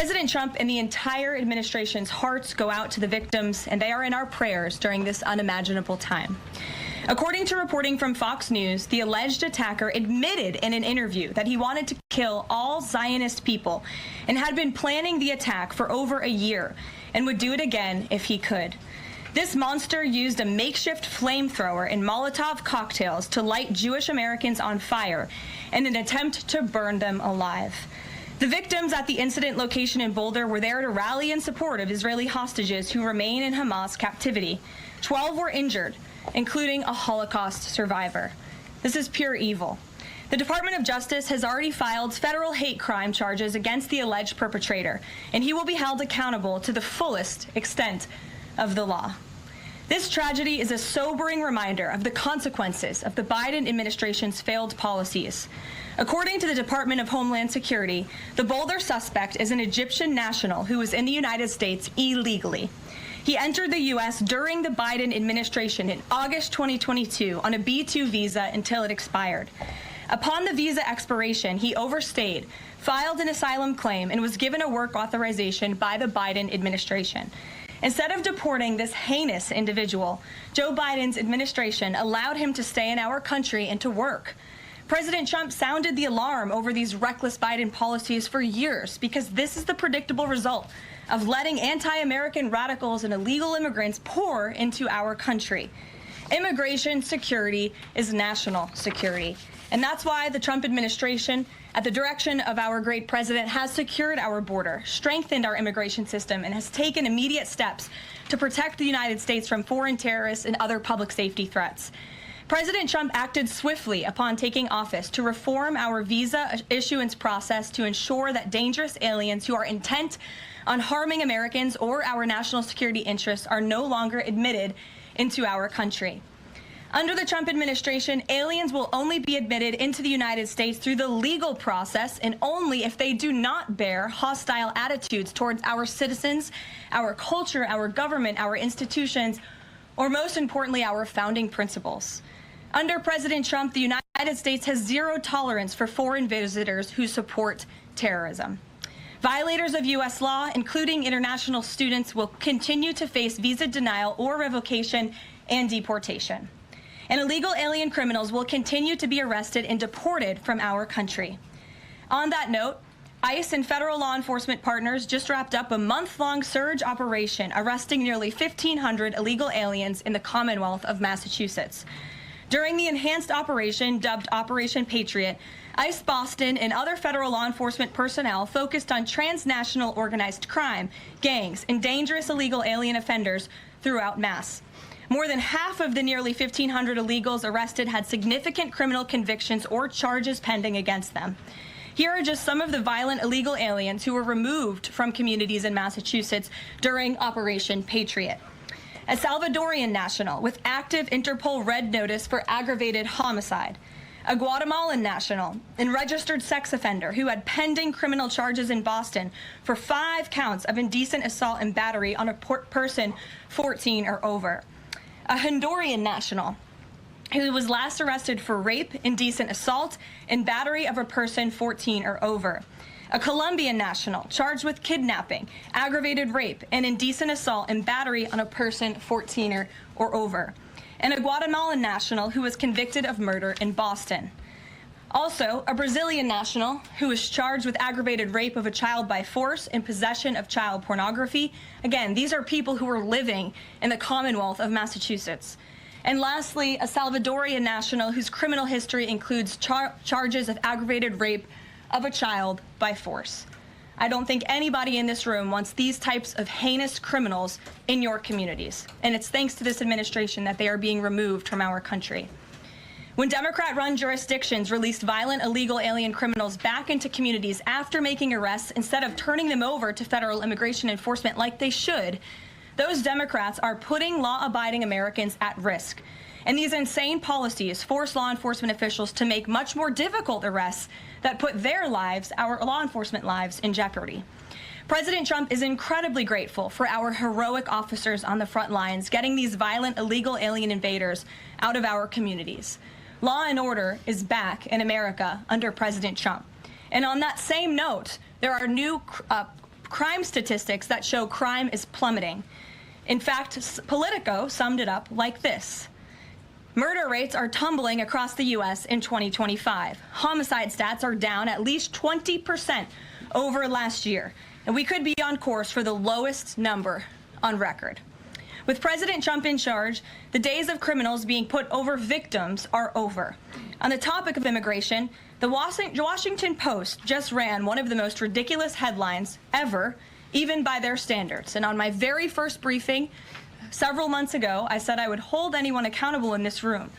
President Trump and the entire administration's hearts go out to the victims, and they are in our prayers during this unimaginable time. According to reporting from Fox News, the alleged attacker admitted in an interview that he wanted to kill all Zionist people and had been planning the attack for over a year and would do it again if he could. This monster used a makeshift flamethrower and Molotov cocktails to light Jewish Americans on fire in an attempt to burn them alive. The victims at the incident location in Boulder were there to rally in support of Israeli hostages who remain in Hamas captivity. 12 were injured, including a Holocaust survivor. This is pure evil. The Department of Justice has already filed federal hate crime charges against the alleged perpetrator, and he will be held accountable to the fullest extent of the law. This tragedy is a sobering reminder of the consequences of the Biden administration's failed policies. According to the Department of Homeland Security, the Boulder suspect is an Egyptian national who was in the United States illegally. He entered the U.S. during the Biden administration in August 2022 on a B-2 visa until it expired. Upon the visa expiration, he overstayed, filed an asylum claim, and was given a work authorization by the Biden administration. Instead of deporting this heinous individual, Joe Biden's administration allowed him to stay in our country and to work. President Trump sounded the alarm over these reckless Biden policies for years because this is the predictable result of letting anti-American radicals and illegal immigrants pour into our country. Immigration security is national security. And that's why the Trump administration, at the direction of our great president, has secured our border, strengthened our immigration system, and has taken immediate steps to protect the United States from foreign terrorists and other public safety threats. President Trump acted swiftly upon taking office to reform our visa issuance process to ensure that dangerous aliens who are intent on harming Americans or our national security interests are no longer admitted into our country. Under the Trump administration, aliens will only be admitted into the United States through the legal process and only if they do not bear hostile attitudes towards our citizens, our culture, our government, our institutions, or most importantly, our founding principles. Under President Trump, the United States has zero tolerance for foreign visitors who support terrorism. Violators of U.S. law, including international students, will continue to face visa denial or revocation and deportation. And illegal alien criminals will continue to be arrested and deported from our country. On that note, ICE and federal law enforcement partners just wrapped up a month-long surge operation arresting nearly 1,500 illegal aliens in the Commonwealth of Massachusetts. During the enhanced operation, dubbed Operation Patriot, ICE Boston and other federal law enforcement personnel focused on transnational organized crime, gangs, and dangerous illegal alien offenders throughout Mass. More than half of the nearly 1,500 illegals arrested had significant criminal convictions or charges pending against them. Here are just some of the violent illegal aliens who were removed from communities in Massachusetts during Operation Patriot. A Salvadorian national with active Interpol red notice for aggravated homicide. A Guatemalan national and registered sex offender who had pending criminal charges in Boston for 5 counts of indecent assault and battery on a person 14 or over. A Honduran national who was last arrested for rape, indecent assault, and battery of a person 14 or over. A Colombian national charged with kidnapping, aggravated rape, and indecent assault and battery on a person 14 or over. And a Guatemalan national who was convicted of murder in Boston. Also, a Brazilian national who was charged with aggravated rape of a child by force and possession of child pornography. Again, these are people who are living in the Commonwealth of Massachusetts. And lastly, a Salvadorian national whose criminal history includes charges of aggravated rape of a child by force. I don't think anybody in this room wants these types of heinous criminals in your communities. And it's thanks to this administration that they are being removed from our country. When Democrat-run jurisdictions released violent illegal alien criminals back into communities after making arrests instead of turning them over to federal immigration enforcement like they should, those Democrats are putting law-abiding Americans at risk. And these insane policies force law enforcement officials to make much more difficult arrests that put their lives, our law enforcement lives, in jeopardy. President Trump is incredibly grateful for our heroic officers on the front lines getting these violent illegal alien invaders out of our communities. Law and order is back in America under President Trump. And on that same note, there are new crime statistics that show crime is plummeting. In fact, Politico summed it up like this. Murder rates are tumbling across the U.S. in 2025. Homicide stats are down at least 20% over last year, and we could be on course for the lowest number on record. With President Trump in charge, the days of criminals being put over victims are over. On the topic of immigration, the Washington Post just ran one of the most ridiculous headlines ever, even by their standards. And on my very first briefing several months ago, I said I would hold anyone accountable in this room.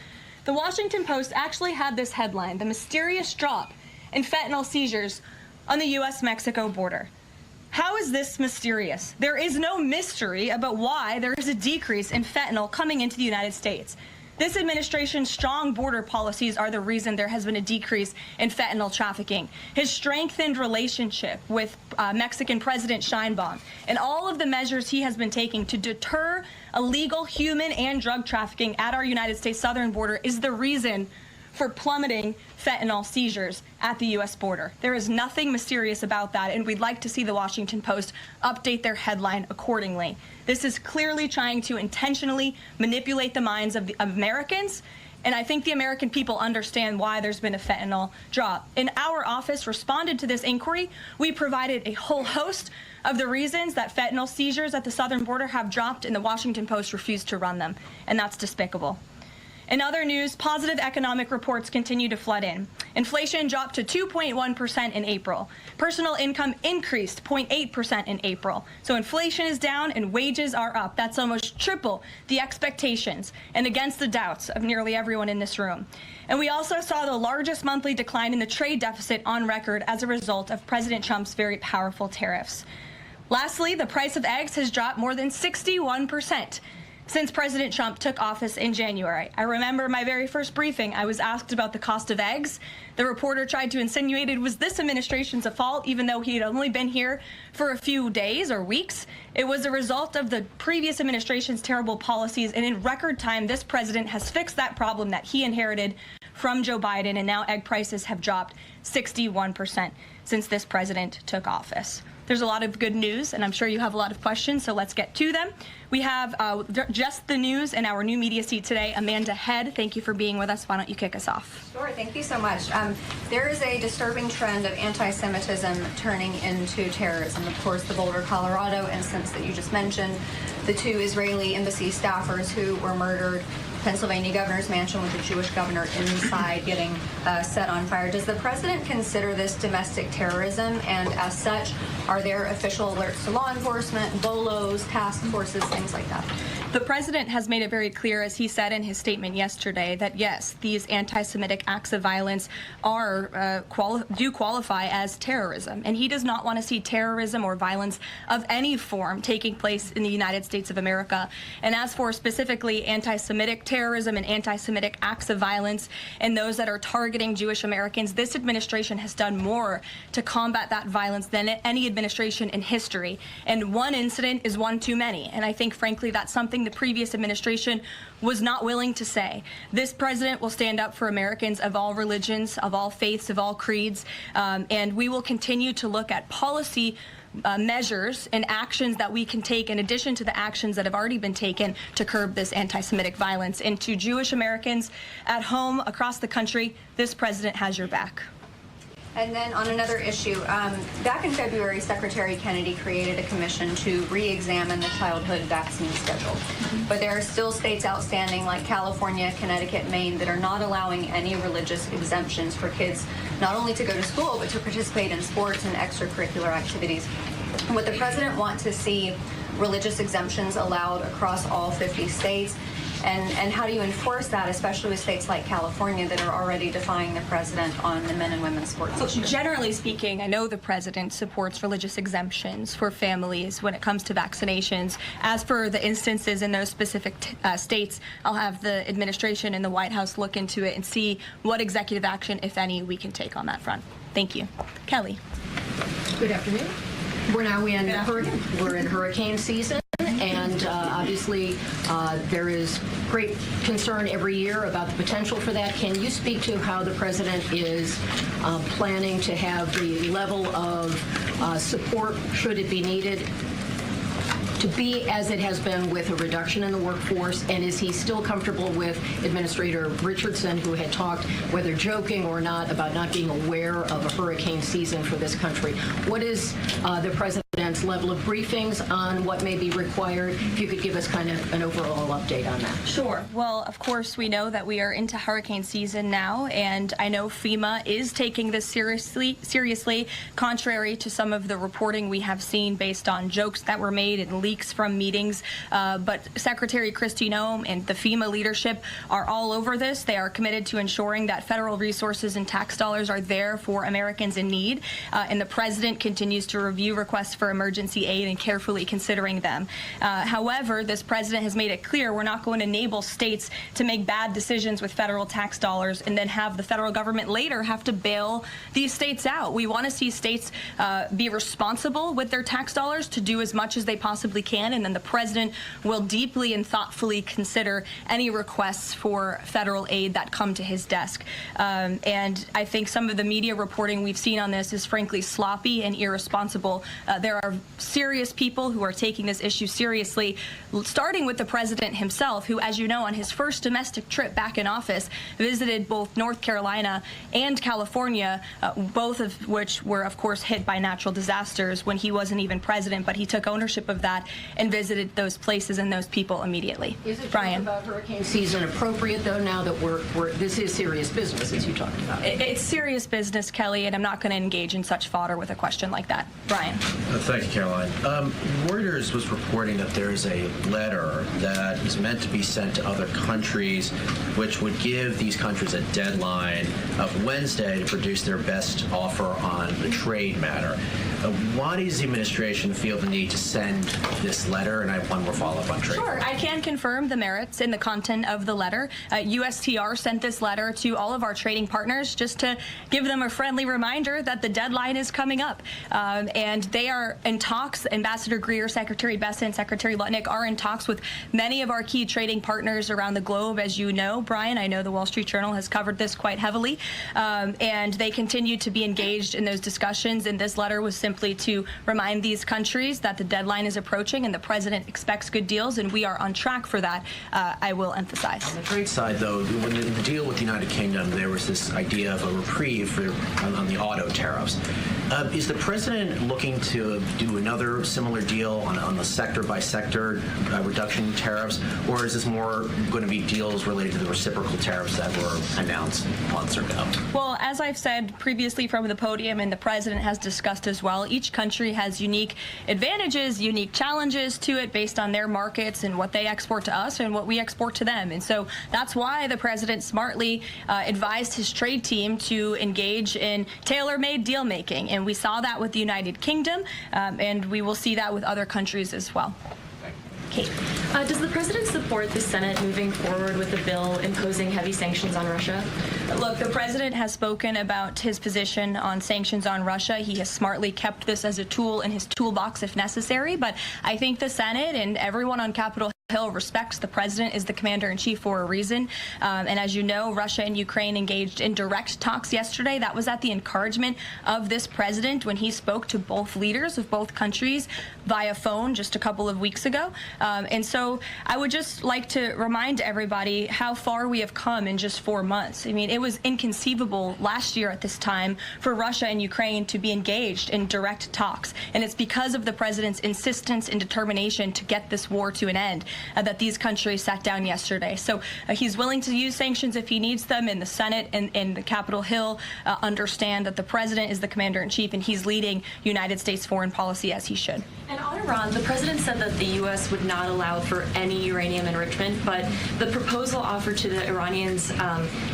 The Washington Post actually had this headline: the mysterious drop in fentanyl seizures on the U.S.-Mexico border. How is this mysterious? There is no mystery about why there is a decrease in fentanyl coming into the United States. This administration's strong border policies are the reason there has been a decrease in fentanyl trafficking. His strengthened relationship with Mexican President Sheinbaum and all of the measures he has been taking to deter illegal human and drug trafficking at our United States southern border is the reason for plummeting fentanyl seizures at the U.S. border. There is nothing mysterious about that, and we'd like to see the Washington Post update their headline accordingly. This is clearly trying to intentionally manipulate the minds of the Americans, and I think the American people understand why there's been a fentanyl drop. And our office responded to this inquiry. We provided a whole host of the reasons that fentanyl seizures at the southern border have dropped, and the Washington Post refused to run them, and that's despicable. In other news, positive economic reports continue to flood in. Inflation dropped to 2.1% in April. Personal income increased 0.8% in April. So inflation is down and wages are up. That's almost triple the expectations and against the doubts of nearly everyone in this room. And we also saw the largest monthly decline in the trade deficit on record as a result of President Trump's very powerful tariffs. Lastly, the price of eggs has dropped more than 61% since President Trump took office in January. I remember my very first briefing, I was asked about the cost of eggs. The reporter tried to insinuate it was this administration's fault, even though he had only been here for a few days or weeks. It was a result of the previous administration's terrible policies, and in record time, this president has fixed that problem that he inherited from Joe Biden, and now egg prices have dropped 61% since this president took office. There's a lot of good news, and I'm sure you have a lot of questions, so let's get to them. We have just the news in our new media seat today. Amanda Head, thank you for being with us. Why don't you kick us off? Sure, thank you so much. There is a disturbing trend of anti-Semitism turning into terrorism. Of course, the Boulder, Colorado instance that you just mentioned, the 2 Israeli embassy staffers who were murdered, Pennsylvania governor's mansion with a Jewish governor inside getting set on fire. Does the president consider this domestic terrorism? And as such, are there official alerts to law enforcement, BOLOs, task forces, things like that? The president has made it very clear, as he said in his statement yesterday, that yes, these anti-Semitic acts of violence are do qualify as terrorism, and he does not want to see terrorism or violence of any form taking place in the United States of America. And as for specifically anti-Semitic terrorism and anti-Semitic acts of violence and those that are targeting Jewish Americans, this administration has done more to combat that violence than any administration in history. And one incident is one too many. And I think, frankly, that's something the previous administration was not willing to say. This president will stand up for Americans of all religions, of all faiths, of all creeds, and we will continue to look at policy measures and actions that we can take in addition to the actions that have already been taken to curb this anti-Semitic violence. And to Jewish Americans at home, across the country, this president has your back. And then on another issue, back in February, Secretary Kennedy created a commission to re-examine the childhood vaccine schedule. But there are still states outstanding like California, Connecticut, Maine that are not allowing any religious exemptions for kids not only to go to school, but to participate in sports and extracurricular activities. Would the president want to see religious exemptions allowed across all 50 states? And how do you enforce that, especially with states like California that are already defying the president on the men and women's sports issue? Generally speaking, I know the president supports religious exemptions for families when it comes to vaccinations. As for the instances in those specific states, I'll have the administration and the White House look into it and see what executive action, if any, we can take on that front. Thank you. Kelly. Good afternoon. We're now in hurricane season. And obviously there is great concern every year about the potential for that. Can you speak to how the president is planning to have the level of support, should it be needed, to be as it has been with a reduction in the workforce? And is he still comfortable with Administrator Richardson, who had talked, whether joking or not, about not being aware of a hurricane season for this country? What is the president's level of briefings on what may be required? If you could give us kind of an overall update on that. Sure. Well, of course, we know that we are into hurricane season now, and I know FEMA is taking this seriously, contrary to some of the reporting we have seen based on jokes that were made and leaks from meetings. But Secretary Kristi Noem and the FEMA leadership are all over this. They are committed to ensuring that federal resources and tax dollars are there for Americans in need, and the president continues to review requests for emergency aid and carefully considering them. However, this president has made it clear we're not going to enable states to make bad decisions with federal tax dollars and then have the federal government later have to bail these states out. We want to see states be responsible with their tax dollars to do as much as they possibly can, and then the president will deeply and thoughtfully consider any requests for federal aid that come to his desk. And I think some of the media reporting we've seen on this is frankly sloppy and irresponsible. There are serious people who are taking this issue seriously, starting with the president himself, who, as you know, on his first domestic trip back in office, visited both North Carolina and California, both of which were, of course, hit by natural disasters when he wasn't even president, but he took ownership of that and visited those places and those people immediately. Is it Brian? About hurricane season appropriate, though, now that this is serious business, as you talked about? It's serious business, Kelly, and I'm not going to engage in such fodder with a question like that. Brian? Thank you, Caroline. Reuters was reporting that there's a letter that is meant to be sent to other countries, which would give these countries a deadline of Wednesday to produce their best offer on the trade matter. Why does the administration feel the need to send this letter? And I have one more follow-up on trade. Sure. I can confirm the merits in the content of the letter. USTR sent this letter to all of our trading partners just to give them a friendly reminder that the deadline is coming up. And they are in talks. Ambassador Greer, Secretary Bessent, Secretary Lutnick are in talks with many of our key trading partners around the globe. As you know, Brian, I know the Wall Street Journal has covered this quite heavily. And they continue to be engaged in those discussions. And this letter was simply to remind these countries that the deadline is approaching and the president expects good deals, and we are on track for that, I will emphasize. On the trade side, though, when the deal with the United Kingdom, there was this idea of a reprieve on the auto tariffs. Is the president looking to do another similar deal on the sector-by-sector reduction in tariffs, or is this more going to be deals related to the reciprocal tariffs that were announced months ago? Well, as I've said previously from the podium, and the president has discussed as well, each country has unique advantages, unique challenges to it based on their markets and what they export to us and what we export to them. And so that's why the president smartly advised his trade team to engage in tailor-made deal-making. And we saw that with the United Kingdom, and we will see that with other countries as well. Kate. Does the president support the Senate moving forward with a bill imposing heavy sanctions on Russia? Look, the president has spoken about his position on sanctions on Russia. He has smartly kept this as a tool in his toolbox if necessary, but I think the Senate and everyone on Capitol Hill respects the president is the commander-in-chief for a reason. And as you know, Russia and Ukraine engaged in direct talks yesterday. That was at the encouragement of this president when he spoke to both leaders of both countries via phone just a couple of weeks ago. And so I would just like to remind everybody how far we have come in just 4 months. I mean, it was inconceivable last year at this time for Russia and Ukraine to be engaged in direct talks. And it's because of the president's insistence and determination to get this war to an end that these countries sat down yesterday. So he's willing to use sanctions if he needs them, and the Senate and the Capitol Hill understand that the president is the commander-in-chief and he's leading United States foreign policy as he should. And on Iran, the president said that the U.S. would not allow for any uranium enrichment, but the proposal offered to the Iranians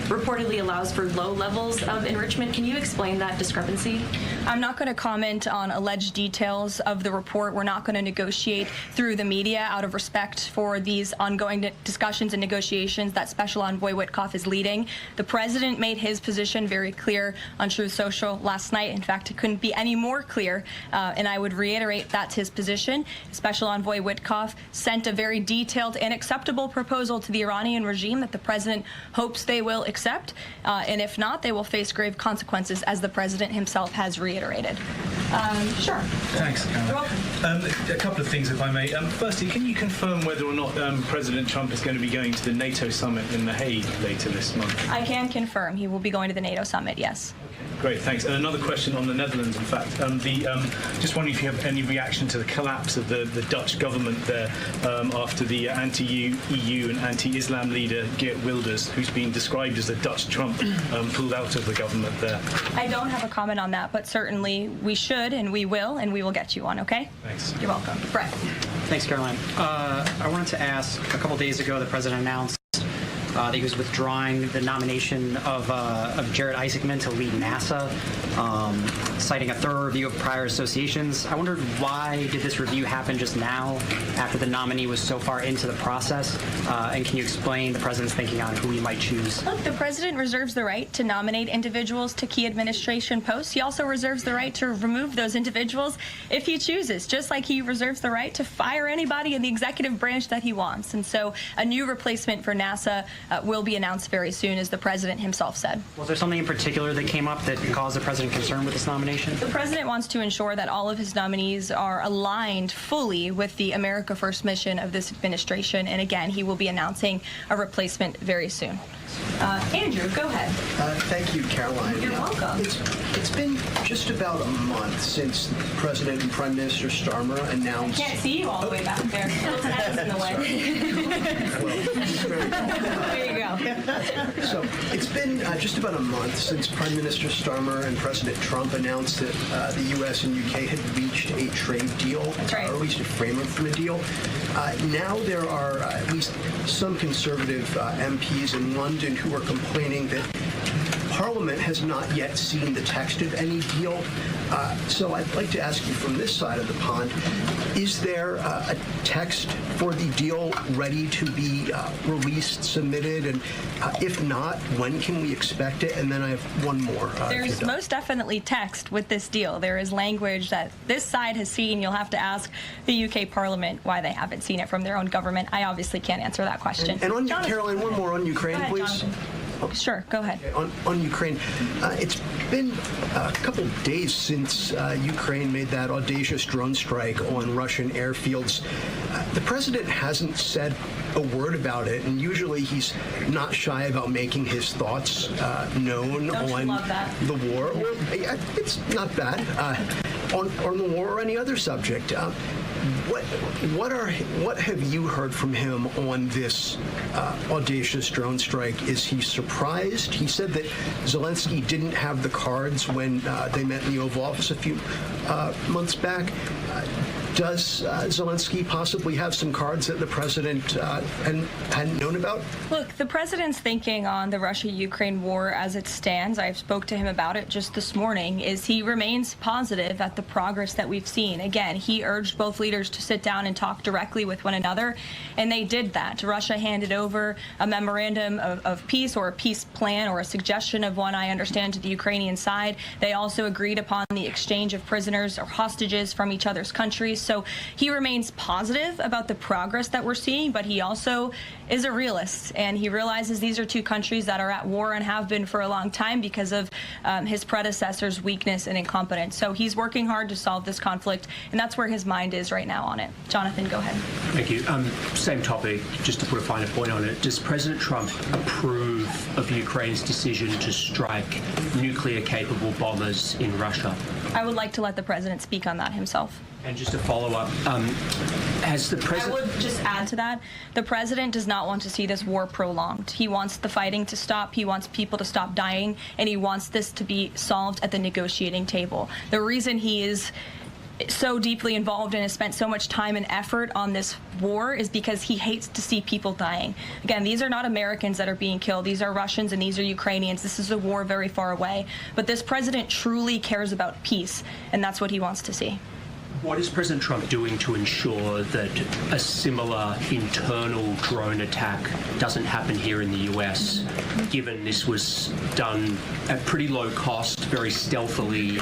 reportedly allows for low levels of enrichment. Can you explain that discrepancy? I'm not going to comment on alleged details of the report. We're not going to negotiate through the media out of respect for these ongoing discussions and negotiations that Special Envoy Witkoff is leading. The president made his position very clear on Truth Social last night. In fact, it couldn't be any more clear, and I would reiterate that's his position. Special Envoy Witkoff sent a very detailed and acceptable proposal to the Iranian regime that the president hopes they will accept, and if not, they will face grave consequences, as the president himself has reiterated. Sure. Thanks, Caroline. You're welcome. A couple of things, if I may. Firstly, can you confirm whether or not President Trump is going to be going to the NATO summit in The Hague later this month? I can confirm he will be going to the NATO summit, yes. Great, thanks. And another question on the Netherlands, in fact. Just wondering if you have any reaction to the collapse of the Dutch government there after the anti-EU and anti-Islam leader Geert Wilders, who's been described as a Dutch Trump, pulled out of the government there. I don't have a comment on that, but certainly we should and we will get you one, okay? Thanks. You're welcome. Brett. Thanks, Caroline. I wanted to ask, a couple days ago, the president announced that he was withdrawing the nomination of Jared Isaacman to lead NASA, citing a thorough review of prior associations. I wondered, why did this review happen just now, after the nominee was so far into the process? And can you explain the president's thinking on who he might choose? Look, the president reserves the right to nominate individuals to key administration posts. He also reserves the right to remove those individuals if he chooses, just like he reserves the right to fire anybody in the executive branch that he wants. And so a new replacement for NASA will be announced very soon, as the president himself said. Was there something in particular that came up that caused the president concern with this nomination? The president wants to ensure that all of his nominees are aligned fully with the America First mission of this administration. And again, he will be announcing a replacement very soon. Andrew, go ahead. Thank you, Caroline. You're welcome. It's been just about a month since President and Prime Minister Starmer announced... Can't see you all the way back there. Those heads in the way. There you go. So it's been just about a month since Prime Minister Starmer and President Trump announced that the U.S. and U.K. had reached a trade deal, That's right. or at least a framework for a deal. Now there are at least some conservative MPs in London who are complaining that Parliament has not yet seen the text of any deal. So I'd like to ask you from this side of the pond, is there a text for the deal ready to be released, submitted? And if not, when can we expect it? And then I have one more. There's most definitely text with this deal. There is language that this side has seen. You'll have to ask the UK Parliament why they haven't seen it from their own government. I obviously can't answer that question. And on Caroline, one more on Ukraine, Go ahead, please. Jonathan. Sure, go ahead. On Ukraine, it's been a couple of days since Ukraine made that audacious drone strike on Russian airfields. The president hasn't said a word about it, and usually he's not shy about making his thoughts known on the war. Well, it's not bad. On the war or any other subject. What have you heard from him on this audacious drone strike? Is he surprised? He said that Zelensky didn't have the cards when they met in the Oval Office a few months back. Does Zelensky possibly have some cards that the president hadn't known about? Look, the president's thinking on the Russia-Ukraine war as it stands, I spoke to him about it just this morning, is he remains positive at the progress that we've seen. Again, he urged both leaders to sit down and talk directly with one another, and they did that. Russia handed over a memorandum of peace, or a peace plan, or a suggestion of one, I understand, to the Ukrainian side. They also agreed upon the exchange of prisoners or hostages from each other's countries. So he remains positive about the progress that we're seeing, but he also is a realist, and he realizes these are two countries that are at war and have been for a long time because of his predecessor's weakness and incompetence. So he's working hard to solve this conflict, and that's where his mind is right now on it. Jonathan, go ahead. Thank you. Same topic, just to put a finer point on it. Does President Trump approve of Ukraine's decision to strike nuclear-capable bombers in Russia? I would like to let the president speak on that himself. And just to follow up, has the president... I would just add to that, the president does not want to see this war prolonged. He wants the fighting to stop, he wants people to stop dying, and he wants this to be solved at the negotiating table. The reason he is so deeply involved and has spent so much time and effort on this war is because he hates to see people dying. Again, these are not Americans that are being killed. These are Russians and these are Ukrainians. This is a war very far away. But this president truly cares about peace, and that's what he wants to see. What is President Trump doing to ensure that a similar internal drone attack doesn't happen here in the US, given this was done at pretty low cost, very stealthily?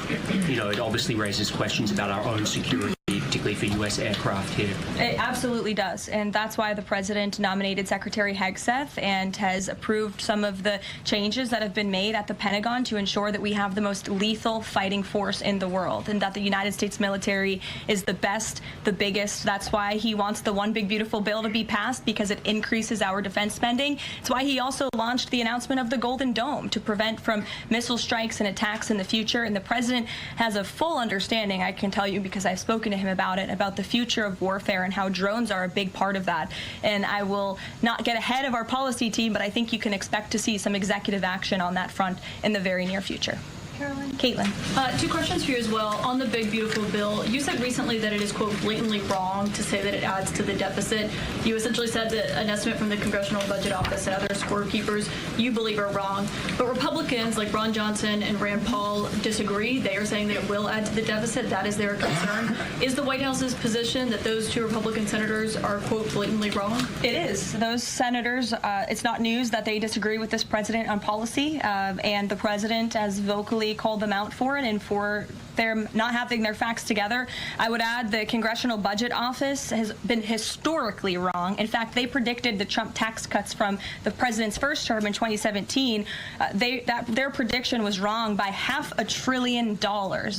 You know, it obviously raises questions about our own security, particularly for U.S. aircraft here. It absolutely does, and that's why the president nominated Secretary Hegseth and has approved some of the changes that have been made at the Pentagon to ensure that we have the most lethal fighting force in the world, and that the United States military is the best, the biggest. That's why he wants the One Big Beautiful Bill to be passed, because it increases our defense spending. It's why he also launched the announcement of the Golden Dome to prevent from missile strikes and attacks in the future, and the president has a full understanding, I can tell you, because I've spoken to him about the future of warfare and how drones are a big part of that. And I will not get ahead of our policy team, but I think you can expect to see some executive action on that front in the very near future. Karoline. Caitlin. Two questions for you as well. On the Big Beautiful Bill, you said recently that it is, quote, blatantly wrong to say that it adds to the deficit. You essentially said that an estimate from the Congressional Budget Office and other scorekeepers you believe are wrong. But Republicans like Ron Johnson and Rand Paul disagree. They are saying that it will add to the deficit. That is their concern. Is the White House's position that those two Republican senators are, quote, blatantly wrong? It is. Those senators, it's not news that they disagree with this president on policy, and the president has vocally called them out for it and for their not having their facts together. I would add the Congressional Budget Office has been historically wrong. In fact, they predicted the Trump tax cuts from the president's first term in 2017. Their prediction was wrong by $500 billion.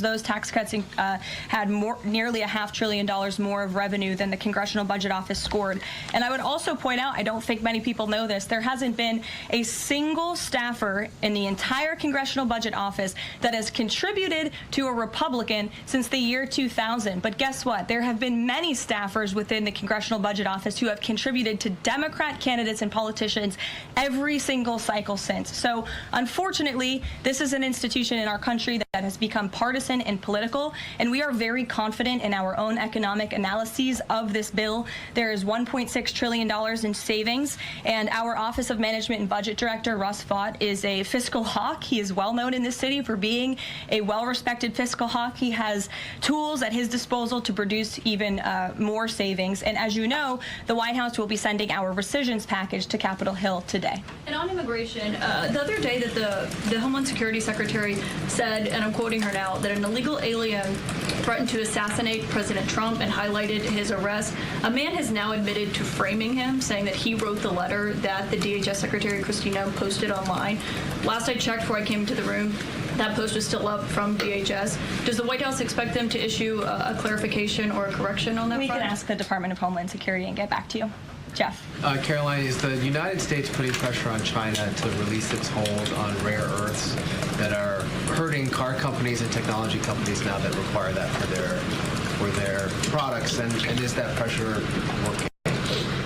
Those tax cuts had nearly $500 billion more of revenue than the Congressional Budget Office scored. And I would also point out, I don't think many people know this, there hasn't been a single staffer in the entire Congressional Budget Office that has contributed to a Republican since the year 2000. But guess what? There have been many staffers within the Congressional Budget Office who have contributed to Democrat candidates and politicians every single cycle since. So unfortunately, this is an institution in our country that has become partisan and political, and we are very confident in our own economic analyses of this bill. There is $1.6 trillion in savings, and our Office of Management and Budget Director, Russ Vought, is a fiscal hawk. He is well known in this city for being a well-respected fiscal hawk. He has tools at his disposal to produce even more savings. And as you know, the White House will be sending our rescissions package to Capitol Hill today. And on immigration, the other day that the Homeland Security Secretary said, and I'm quoting her now, that an illegal alien threatened to assassinate President Trump and highlighted his arrest. A man has now admitted to framing him, saying that he wrote the letter that the DHS Secretary Christina posted online. Last I checked before I came into the room, that post is still up from DHS. Does the White House expect them to issue a clarification or a correction on that front? We can ask the Department of Homeland Security and get back to you. Jeff. Karoline, is the United States putting pressure on China to release its hold on rare earths that are hurting car companies and technology companies now that require that for their products? And is that pressure working?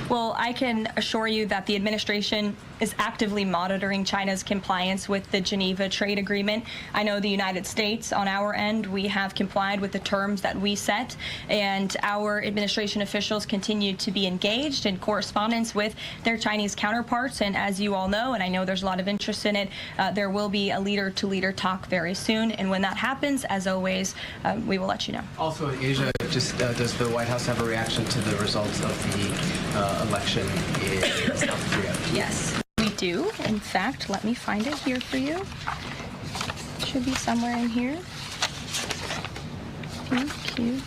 Well, I can assure you that the administration is actively monitoring China's compliance with the Geneva Trade Agreement. I know the United States, on our end, we have complied with the terms that we set, and our administration officials continue to be engaged in correspondence with their Chinese counterparts. And as you all know, and I know there's a lot of interest in it, there will be a leader-to-leader talk very soon. And when that happens, as always, we will let you know. Also in Asia, just does the White House have a reaction to the results of the election in South Korea? Yes, we do. In fact, let me find it here for you. It should be somewhere in here. Thank you.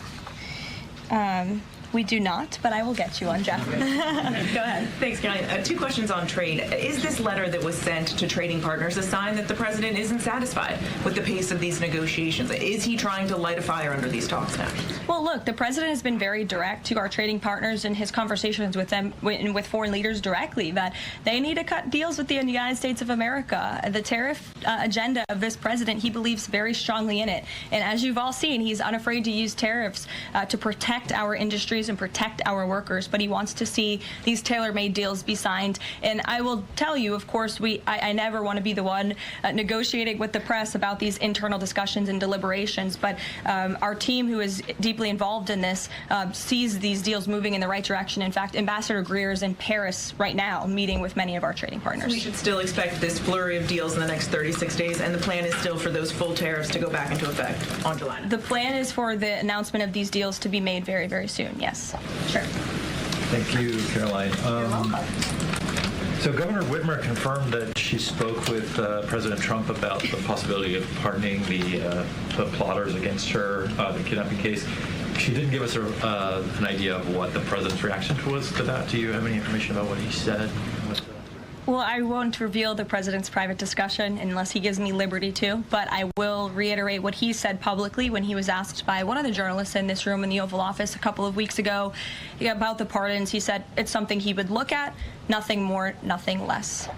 We do not, but I will get you on, Jeff. Go ahead. Thanks, Karoline. Two questions on trade. Is this letter that was sent to trading partners a sign that the president isn't satisfied with the pace of these negotiations? Is he trying to light a fire under these talks now? Well, look, the president has been very direct to our trading partners in his conversations with them, with foreign leaders directly, that they need to cut deals with the United States of America. The tariff agenda of this president, he believes very strongly in it. And as you've all seen, he's unafraid to use tariffs to protect our industry industries and protect our workers, but he wants to see these tailor-made deals be signed. And I will tell you, of course, I never want to be the one negotiating with the press about these internal discussions and deliberations, but our team, who is deeply involved in this, sees these deals moving in the right direction. In fact, Ambassador Greer is in Paris right now meeting with many of our trading partners. We should still expect this flurry of deals in the next 36 days, and the plan is still for those full tariffs to go back into effect on July 9th. The plan is for the announcement of these deals to be made very, very soon, yes. Sure. Thank you, Caroline. You're welcome. So Governor Whitmer confirmed that she spoke with President Trump about the possibility of pardoning the plotters against her, the kidnapping case. She didn't give us an idea of what the president's reaction was to that. Do you have any information about what he said? Well, I won't reveal the president's private discussion unless he gives me liberty to, but I will reiterate what he said publicly when he was asked by one of the journalists in this room in the Oval Office a couple of weeks ago about the pardons. He said it's something he would look at, nothing more, nothing less.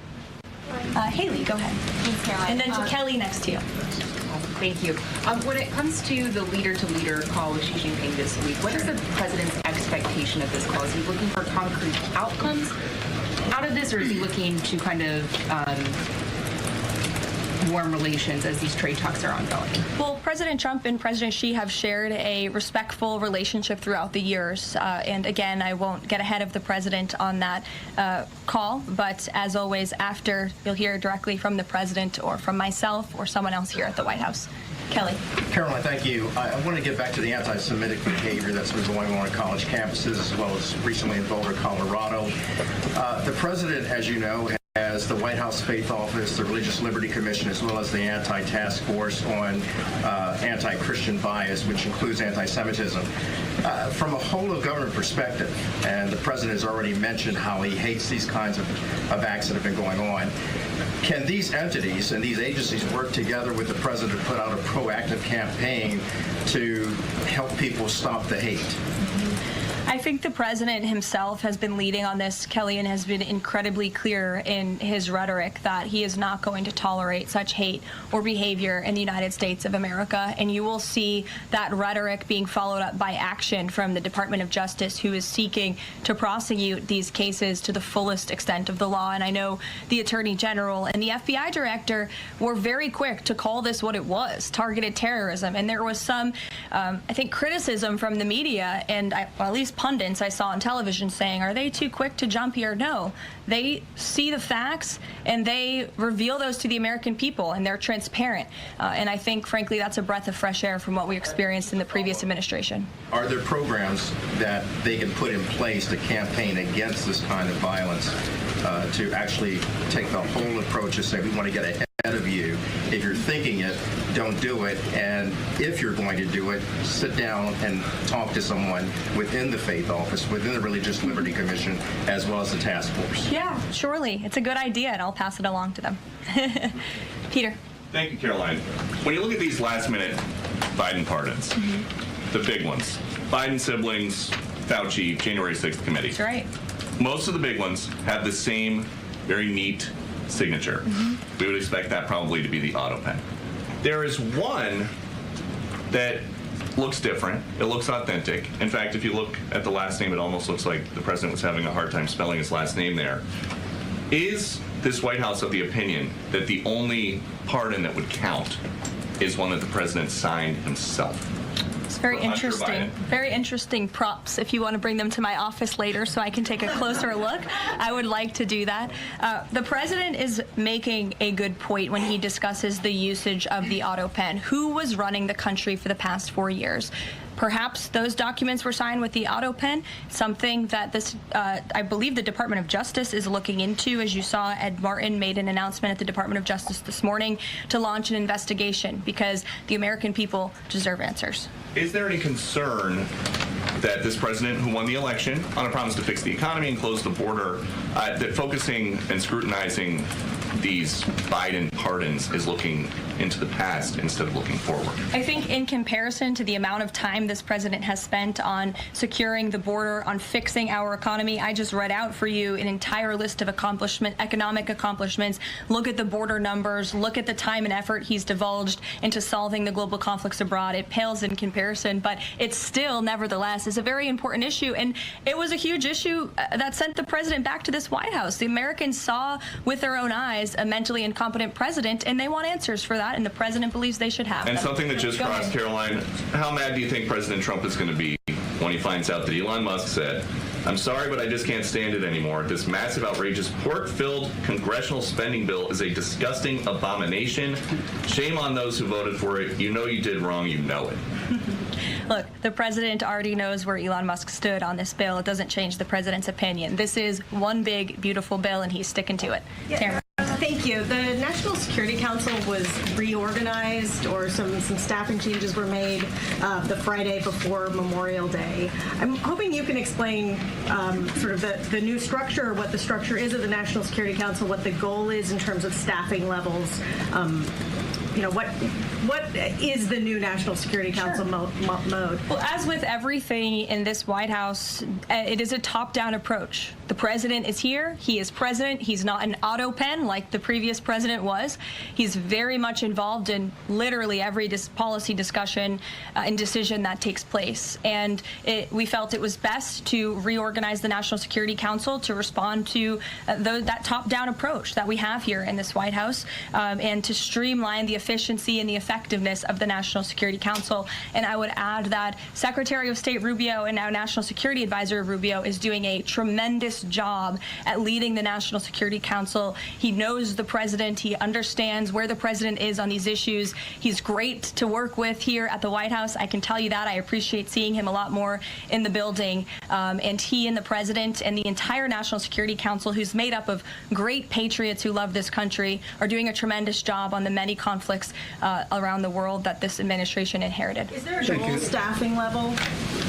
Haley, go ahead. Thanks, Caroline. And then to Kelly next to you. Thank you. When it comes to the leader-to-leader call with Xi Jinping this week, what is the president's expectation of this call? Is he looking for concrete outcomes out of this, or is he looking to kind of warm relations as these trade talks are ongoing? Well, President Trump and President Xi have shared a respectful relationship throughout the years. And again, I won't get ahead of the president on that call, but as always, after, you'll hear directly from the president or from myself or someone else here at the White House. Kelly. Caroline, thank you. I want to get back to the anti-Semitic behavior that's been going on college campuses, as well as recently in Boulder, Colorado. The president, as you know, has the White House Faith Office, the Religious Liberty Commission, as well as the Anti-Task Force on Anti-Christian Bias, which includes anti-Semitism. From a whole-of-government perspective, and the president has already mentioned how he hates these kinds of acts that have been going on, can these entities and these agencies work together with the president to put out a proactive campaign to help people stop the hate? I think the president himself has been leading on this, Kelly, and has been incredibly clear in his rhetoric that he is not going to tolerate such hate or behavior in the United States of America. And you will see that rhetoric being followed up by action from the Department of Justice, who is seeking to prosecute these cases to the fullest extent of the law. And I know the Attorney General and the FBI Director were very quick to call this what it was, targeted terrorism. And there was some, I think, criticism from the media, and well, at least pundits I saw on television saying, are they too quick to jump here? No, they see the facts and they reveal those to the American people, and they're transparent. And I think, frankly, that's a breath of fresh air from what we experienced in the previous administration. Are there programs that they can put in place to campaign against this kind of violence, to actually take the whole approach and say, we want to get ahead of you? If you're thinking it, don't do it. And if you're going to do it, sit down and talk to someone within the Faith Office, within the Religious Liberty Commission, as well as the task force. Yeah, surely. It's a good idea, and I'll pass it along to them. Peter. Thank you, Caroline. When you look at these last-minute Biden pardons, the big ones, Biden siblings, Fauci, January 6th committee. That's right. Most of the big ones have the same very neat signature. We would expect that probably to be the auto pen. There is one that looks different. It looks authentic. In fact, if you look at the last name, it almost looks like the president was having a hard time spelling his last name there. Is this White House of the opinion that the only pardon that would count is one that the president signed himself? It's very interesting. Very interesting props. If you want to bring them to my office later so I can take a closer look, I would like to do that. The president is making a good point when he discusses the usage of the auto pen. Who was running the country for the past 4 years? Perhaps those documents were signed with the auto pen, something that this, I believe the Department of Justice is looking into. As you saw, Ed Martin made an announcement at the Department of Justice this morning to launch an investigation because the American people deserve answers. Is there any concern that this president, who won the election on a promise to fix the economy and close the border, that focusing and scrutinizing these Biden pardons is looking into the past instead of looking forward. I think in comparison to the amount of time this president has spent on securing the border, on fixing our economy, I just read out for you an entire list of economic accomplishments. Look at the border numbers. Look at the time and effort he's divulged into solving the global conflicts abroad. It pales in comparison, but it still, nevertheless, is a very important issue. And it was a huge issue that sent the president back to this White House. The Americans saw with their own eyes a mentally incompetent president, and they want answers for that, and the president believes they should have And them. something that just crossed, Caroline, how mad do you think President Trump is going to be when he finds out that Elon Musk said, "I'm sorry, but I just can't stand it anymore. This massive, outrageous, pork-filled congressional spending bill is a disgusting abomination. Shame on those who voted for it. You know you did wrong. You know it." Look, the president already knows where Elon Musk stood on this bill. It doesn't change the president's opinion. This is one big, beautiful bill, and he's sticking to it. Tamara. Thank you. The National Security Council was reorganized, or some staffing changes were made the Friday before Memorial Day. I'm hoping you can explain sort of the new structure, what the structure is of the National Security Council, what the goal is in terms of staffing levels. What is the new National Security Council mode? Well, as with everything in this White House, it is a top-down approach. The president is here. He is president. He's not an auto pen like the previous president was. He's very much involved in literally every policy discussion and decision that takes place. And we felt it was best to reorganize the National Security Council to respond to that top-down approach that we have here in this White House, and to streamline the efficiency and the effectiveness of the National Security Council. And I would add that Secretary of State Rubio and now National Security Advisor Rubio is doing a tremendous job at leading the National Security Council. He knows the president. He understands where the president is on these issues. He's great to work with here at the White House. I can tell you that. I appreciate seeing him a lot more in the building. And he and the president and the entire National Security Council, who's made up of great patriots who love this country, are doing a tremendous job on the many conflicts around the world that this administration inherited. Is there a goal staffing level?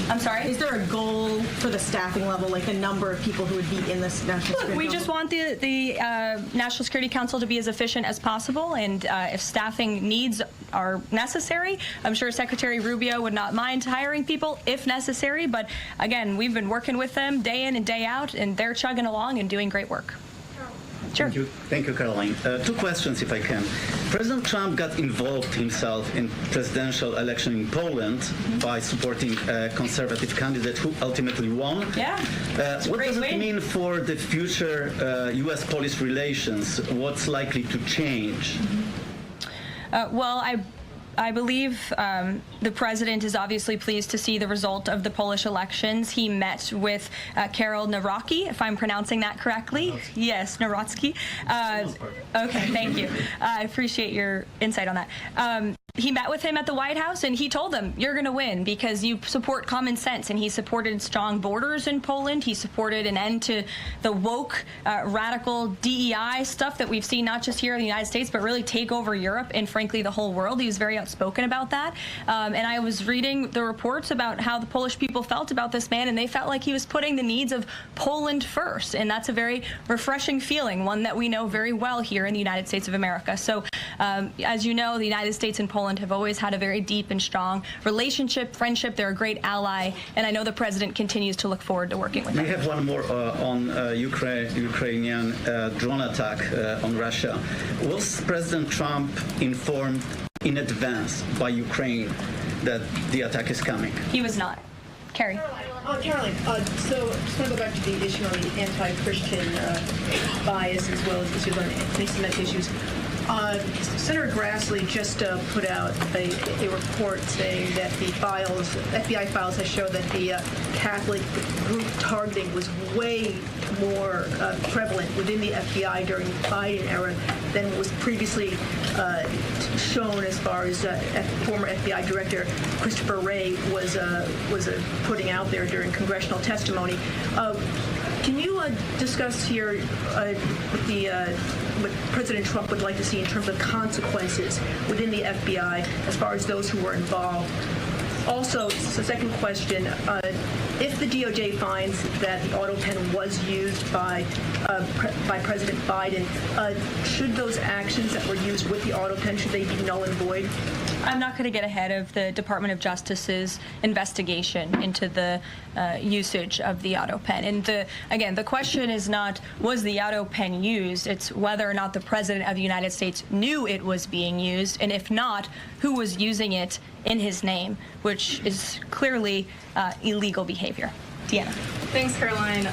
I'm sorry? Is there a goal for the staffing level, like the number of people who would be in this National Security Council? We just want the National Security Council to be as efficient as possible, and if staffing needs are necessary, I'm sure Secretary Rubio would not mind hiring people if necessary, but again, we've been working with them day in and day out, and they're chugging along and doing great work. Sure. Thank you, Caroline. Two questions, if I can. President Trump got involved himself in presidential election in Poland by supporting a conservative candidate who ultimately won. Yeah. What does it mean for the future U.S.-Polish relations? What's likely to change? Well, I believe the president is obviously pleased to see the result of the Polish elections. He met with Karol Nawrocki, if I'm pronouncing that correctly. Yes, Nawrocki. Okay, thank you. I appreciate your insight on that. He met with him at the White House, and he told them, you're going to win because you support common sense. And he supported strong borders in Poland. He supported an end to the woke, radical DEI stuff that we've seen not just here in the United States, but really take over Europe and, frankly, the whole world. He was very outspoken about that. And I was reading the reports about how the Polish people felt about this man, and they felt like he was putting the needs of Poland first. And that's a very refreshing feeling, one that we know very well here in the United States of America. So, as you know, the United States and Poland have always had a very deep and strong relationship, friendship. They're a great ally, and I know the president continues to look forward to working with them. We have one more on Ukrainian drone attack on Russia. Was President Trump informed in advance by Ukraine that the attack is coming? He was not. Carrie. Caroline, so just want to go back to the issue on the anti-Christian bias as well as issues on anti-Semitic issues. Senator Grassley just put out a report saying that the FBI files have shown that the Catholic group targeting was way more prevalent within the FBI during the Biden era than was previously shown, as far as former FBI Director Christopher Wray was putting out there during congressional testimony. Can you discuss here what President Trump would like to see in terms of consequences within the FBI as far as those who were involved? Also, the second question, if the DOJ finds that the auto pen was used by President Biden, should those actions that were used with the auto pen, should they be null and void? I'm not going to get ahead of the Department of Justice's investigation into the usage of the auto pen. And again, the question is not, was the auto pen used? It's whether or not the President of the United States knew it was being used, and if not, who was using it in his name, which is clearly illegal behavior. Deanna. Thanks, Caroline.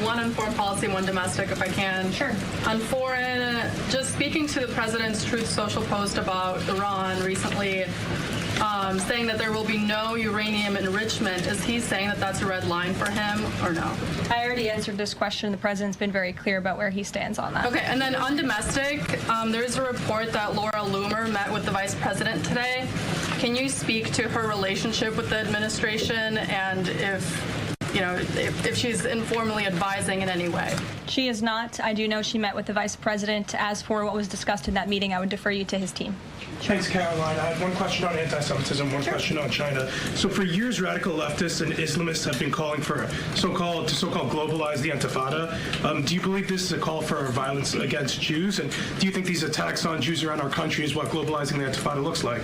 One on foreign policy, one domestic, if I can. Sure. On foreign, just speaking to the president's Truth Social post about Iran recently, saying that there will be no uranium enrichment. Is he saying that that's a red line for him, or no? I already answered this question. The president's been very clear about where he stands on that. Okay, and then on domestic, there is a report that Laura Loomer met with the vice president today. Can you speak to her relationship with the administration and if she's informally advising in any way? She is not. I do know she met with the vice president. As for what was discussed in that meeting, I would defer you to his team. Thanks, Caroline. I have one question on anti-Semitism, one question on China. So for years, radical leftists and Islamists have been calling for so-called globalize the Intifada. Do you believe this is a call for violence against Jews? And do you think these attacks on Jews around our country is what globalizing the Intifada looks like?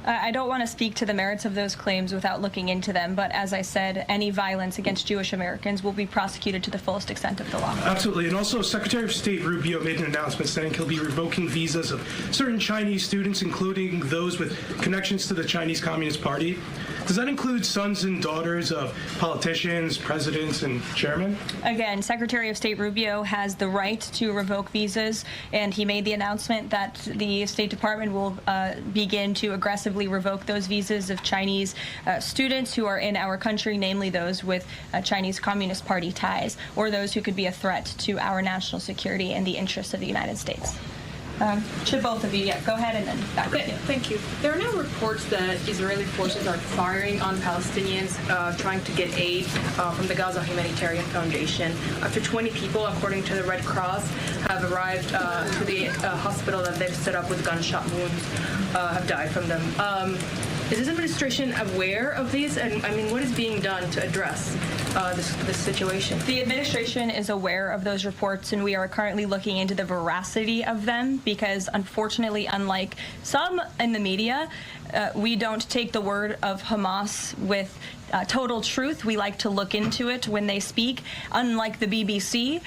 I don't want to speak to the merits of those claims without looking into them, but as I said, any violence against Jewish Americans will be prosecuted to the fullest extent of the law. Absolutely. And also, Secretary of State Rubio made an announcement saying he'll be revoking visas of certain Chinese students, including those with connections to the Chinese Communist Party. Does that include sons and daughters of politicians, presidents, and chairmen? Again, Secretary of State Rubio has the right to revoke visas, and he made the announcement that the State Department will begin to aggressively revoke those visas of Chinese students who are in our country, namely those with Chinese Communist Party ties, or those who could be a threat to our national security and the interests of the United States. Should both of you, go ahead and then back with you. Thank you. There are now reports that Israeli forces are firing on Palestinians trying to get aid from the Gaza Humanitarian Foundation. Up to 20 people, according to the Red Cross, have arrived to the hospital that they've set up with gunshot wounds, have died from them. Is this administration aware of these? And I mean, what is being done to address this situation? The administration is aware of those reports, and we are currently looking into the veracity of them because, unfortunately, unlike some in the media, we don't take the word of Hamas with total truth. We like to look into it when they speak. Unlike the BBC,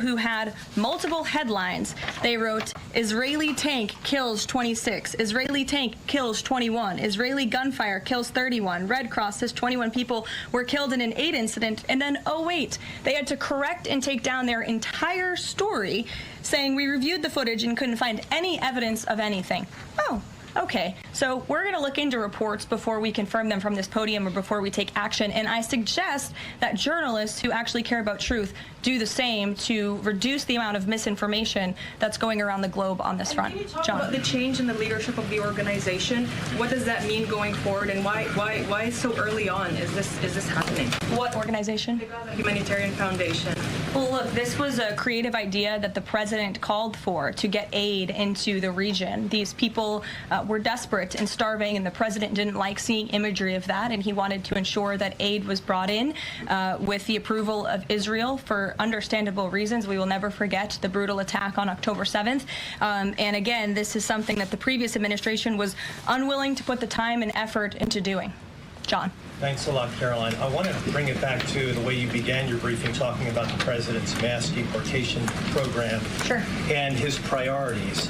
who had multiple headlines, they wrote, Israeli tank kills 26, Israeli tank kills 21, Israeli gunfire kills 31, Red Cross says 21 people were killed in an aid incident, and then, oh wait, they had to correct and take down their entire story, saying we reviewed the footage and couldn't find any evidence of anything. Oh. Okay, so we're going to look into reports before we confirm them from this podium or before we take action, and I suggest that journalists who actually care about truth do the same to reduce the amount of misinformation that's going around the globe on this front. Can you talk John. about the change in the leadership of the organization? What does that mean going forward, and why so early on is this happening? What organization? The Gaza Humanitarian Foundation. Well, look, this was a creative idea that the president called for to get aid into the region. These people were desperate and starving, and the president didn't like seeing imagery of that, and he wanted to ensure that aid was brought in with the approval of Israel for understandable reasons. We will never forget the brutal attack on October 7th. And again, this is something that the previous administration was unwilling to put the time and effort into doing. John. Thanks a lot, Caroline. I want to bring it back to the way you began your briefing, talking about the president's mass deportation program and his priorities.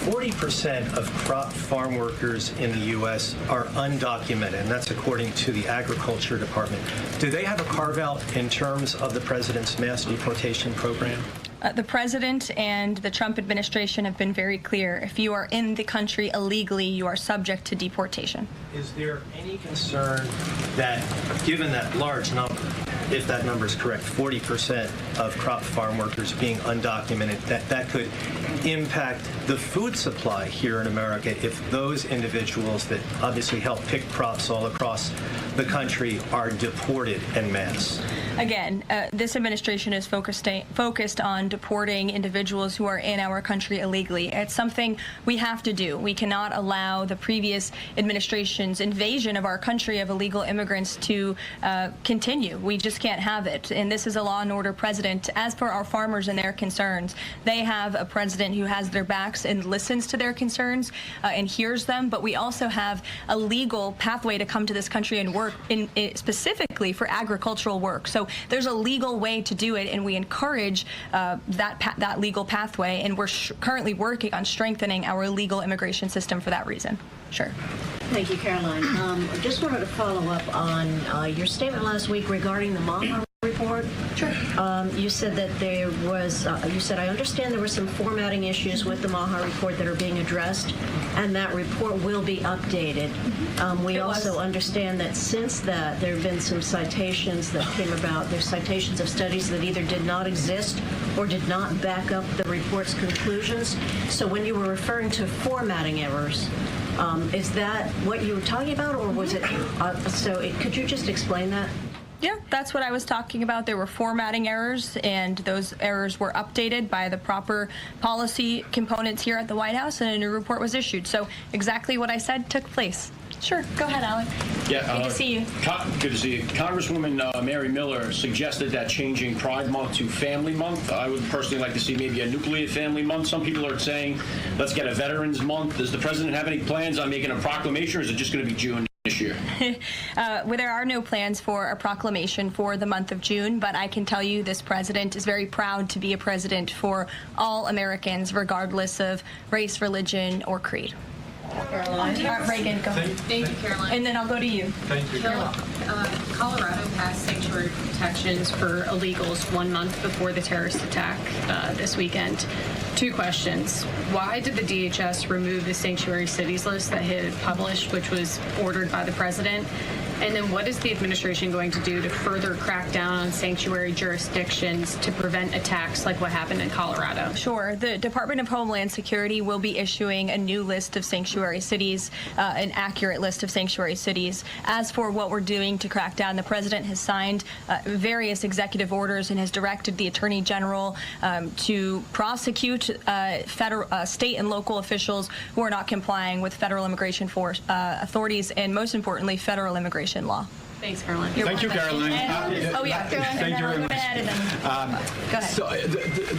40% of crop farm workers in the U.S. are undocumented, and that's according to the Agriculture Department. Do they have a carve-out in terms of the president's mass deportation program? The president and the Trump administration have been very clear. If you are in the country illegally, you are subject to deportation. Is there any concern that, given that large number, if that number is correct, 40% of crop farm workers being undocumented, that could impact the food supply here in America if those individuals that obviously help pick crops all across the country are deported en masse. Again, this administration is focused on deporting individuals who are in our country illegally. It's something we have to do. We cannot allow the previous administration's invasion of our country of illegal immigrants to continue. We just can't have it. And this is a law and order president. As for our farmers and their concerns, they have a president who has their backs and listens to their concerns and hears them. But we also have a legal pathway to come to this country and work specifically for agricultural work. So there's a legal way to do it, and we encourage that legal pathway, and we're currently working on strengthening our legal immigration system for that reason. Sure. Thank you, Caroline. I just wanted to follow up on your statement last week regarding the Maha report. Sure. You said that there was, you said, I understand there were some formatting issues with the Maha report that are being addressed, and that report will be updated. We also understand that since that, there have been some citations that came about. There's citations of studies that either did not exist or did not back up the report's conclusions. So when you were referring to formatting errors, is that what you were talking about, or was it, could you just explain that? Yeah, that's what I was talking about. There were formatting errors, and those errors were updated by the proper policy components here at the White House, and a new report was issued. So exactly what I said took place. Sure, go ahead, Alec. Yeah, good to see you. Good to see you. Congresswoman Mary Miller suggested that changing Pride Month to Family Month. I would personally like to see maybe a nuclear family month. Some people are saying, let's get a Veterans Month. Does the president have any plans on making a proclamation, or is it just going to be June this year? Well, there are no plans for a proclamation for the month of June, but I can tell you this president is very proud to be a president for all Americans, regardless of race, religion, or creed. Caroline. Reagan, go ahead. Thank you, Caroline. And then I'll go to you. Thank you. You're welcome. Colorado passed sanctuary protections for illegals 1 month before the terrorist attack this weekend. 2 questions. Why did the DHS remove the sanctuary cities list that he had published, which was ordered by the president? And then what is the administration going to do to further crack down on sanctuary jurisdictions to prevent attacks like what happened in Colorado? Sure. The Department of Homeland Security will be issuing a new list of sanctuary cities, an accurate list of sanctuary cities. As for what we're doing to crack down, the president has signed various executive orders and has directed the Attorney General to prosecute federal, state and local officials who are not complying with federal immigration authorities and, most importantly, federal immigration law. Thanks, Caroline. Thank you, Caroline. Oh, yeah. Thank you very much. Go ahead. So,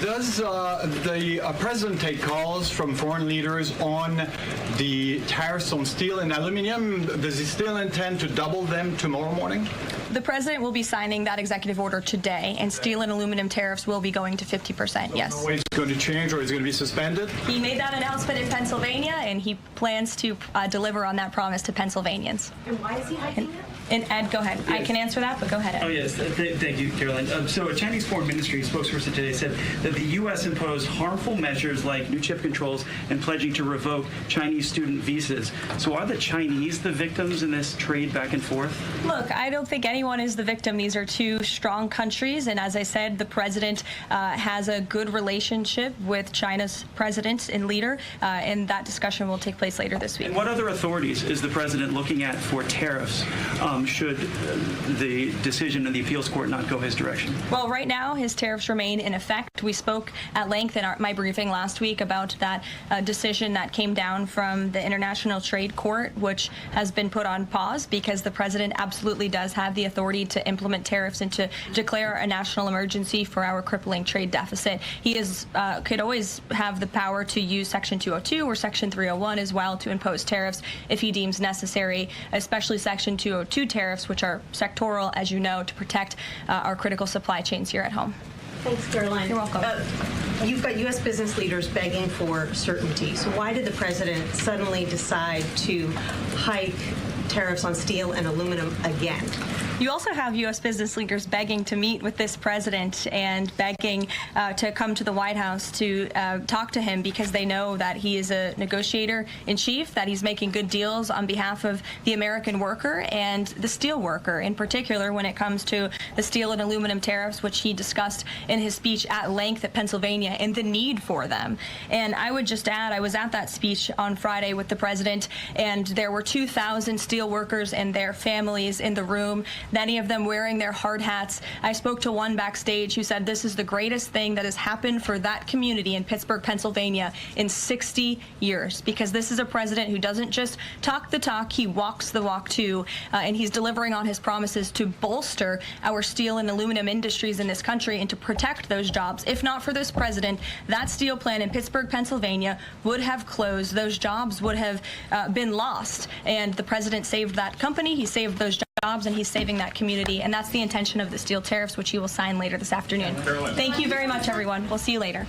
does the president take calls from foreign leaders on the tariffs on steel and aluminum? Does he still intend to double them tomorrow morning? The president will be signing that executive order today, and steel and aluminum tariffs will be going to 50%, yes. No way it's going to change, or it's going to be suspended? He made that announcement in Pennsylvania, and he plans to deliver on that promise to Pennsylvanians. And why is he hiking it? And Ed, go ahead. I can answer that, but go ahead, Ed. Oh, yes. Thank you, Caroline. So a Chinese Foreign Ministry spokesperson today said that the U.S. imposed harmful measures like new chip controls and pledging to revoke Chinese student visas. So are the Chinese the victims in this trade back and forth? Look, I don't think anyone is the victim. These are 2 strong countries, and as I said, the president has a good relationship with China's president and leader, and that discussion will take place later this week. And what other authorities is the president looking at for tariffs should the decision in the appeals court not go his direction? Well, right now, his tariffs remain in effect. We spoke at length in my briefing last week about that decision that came down from the International Trade Court, which has been put on pause because the president absolutely does have the authority to implement tariffs and to declare a national emergency for our crippling trade deficit. He could always have the power to use Section 202 or Section 301 as well to impose tariffs if he deems necessary, especially Section 202 tariffs, which are sectoral, as you know, to protect our critical supply chains here at home. Thanks, Caroline. You're welcome. You've got U.S. business leaders begging for certainty. So why did the president suddenly decide to hike tariffs on steel and aluminum again. You also have U.S. business leaders begging to meet with this president and begging to come to the White House to talk to him because they know that he is a negotiator in chief, that he's making good deals on behalf of the American worker and the steel worker, in particular when it comes to the steel and aluminum tariffs, which he discussed in his speech at length at Pennsylvania and the need for them. And I would just add, I was at that speech on Friday with the president, and there were 2,000 steel workers and their families in the room, many of them wearing their hard hats. I spoke to one backstage who said this is the greatest thing that has happened for that community in Pittsburgh, Pennsylvania in 60 years, because this is a president who doesn't just talk the talk, he walks the walk too, and he's delivering on his promises to bolster our steel and aluminum industries in this country and to protect those jobs. If not for this president, that steel plant in Pittsburgh, Pennsylvania would have closed. Those jobs would have been lost, and the president saved that company, he saved those jobs, and he's saving that community, and that's the intention of the steel tariffs, which he will sign later this afternoon. Thank you very much, everyone. We'll see you later.